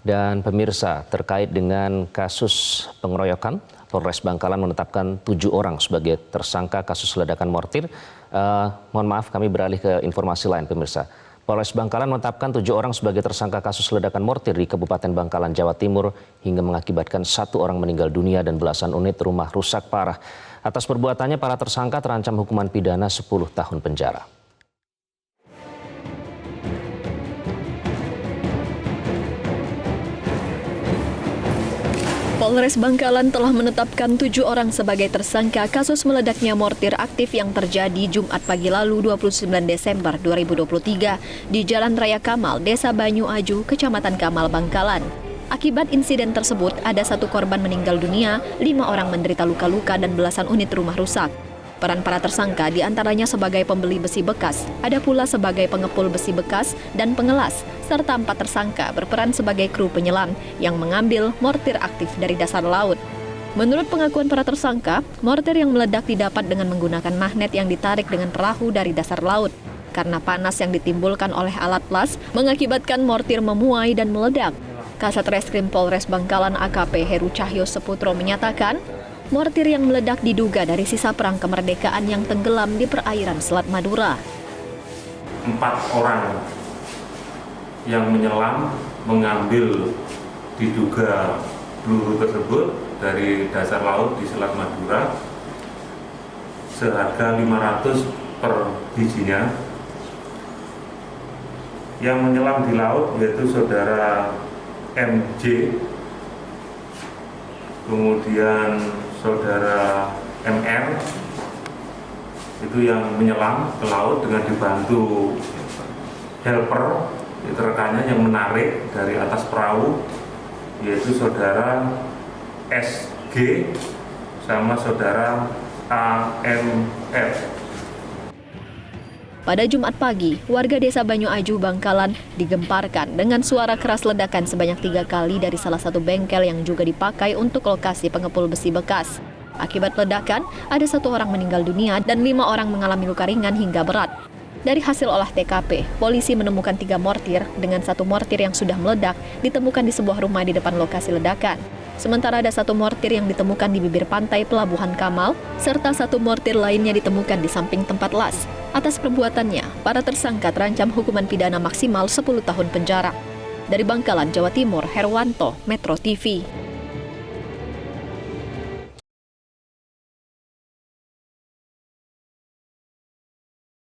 Dan pemirsa, terkait dengan kasus pengeroyokan, Polres Bangkalan menetapkan 7 orang sebagai tersangka kasus ledakan mortir. Mohon maaf, kami beralih ke informasi lain, pemirsa. Polres Bangkalan menetapkan 7 orang sebagai tersangka kasus ledakan mortir di Kabupaten Bangkalan, Jawa Timur, hingga mengakibatkan 1 orang meninggal dunia dan belasan unit rumah rusak parah. Atas perbuatannya, para tersangka terancam hukuman pidana 10 tahun penjara. Polres Bangkalan telah menetapkan 7 orang sebagai tersangka kasus meledaknya mortir aktif yang terjadi Jumat pagi lalu 29 Desember 2023 di Jalan Raya Kamal, Desa Banyu Aju, Kecamatan Kamal, Bangkalan. Akibat insiden tersebut, ada 1 korban meninggal dunia, 5 orang menderita luka-luka dan belasan unit rumah rusak. Peran para tersangka diantaranya sebagai pembeli besi bekas, ada pula sebagai pengepul besi bekas dan pengelas, serta 4 tersangka berperan sebagai kru penyelam yang mengambil mortir aktif dari dasar laut. Menurut pengakuan para tersangka, mortir yang meledak didapat dengan menggunakan magnet yang ditarik dengan perahu dari dasar laut. Karena panas yang ditimbulkan oleh alat las mengakibatkan mortir memuai dan meledak. Kasat Reskrim Polres Bangkalan AKP Heru Cahyo Seputro menyatakan, mortir yang meledak diduga dari sisa perang kemerdekaan yang tenggelam di perairan Selat Madura. 4 orang yang menyelam mengambil diduga peluru tersebut dari dasar laut di Selat Madura seharga 500 per bijinya. Yang menyelam di laut yaitu saudara MJ, kemudian saudara MR, itu yang menyelam ke laut dengan dibantu helper, itu rekannya yang menarik dari atas perahu, yaitu saudara SG sama saudara AMF. Pada Jumat pagi, warga Desa Banyu Aju, Bangkalan digemparkan dengan suara keras ledakan sebanyak 3 kali dari salah satu bengkel yang juga dipakai untuk lokasi pengepul besi bekas. Akibat ledakan, ada 1 orang meninggal dunia dan 5 orang mengalami luka ringan hingga berat. Dari hasil olah TKP, polisi menemukan 3 mortir dengan 1 mortir yang sudah meledak ditemukan di sebuah rumah di depan lokasi ledakan. Sementara ada 1 mortir yang ditemukan di bibir pantai Pelabuhan Kamal, serta 1 mortir lainnya ditemukan di samping tempat las. Atas perbuatannya, para tersangka terancam hukuman pidana maksimal 10 tahun penjara. Dari Bangkalan, Jawa Timur, Herwanto, Metro TV.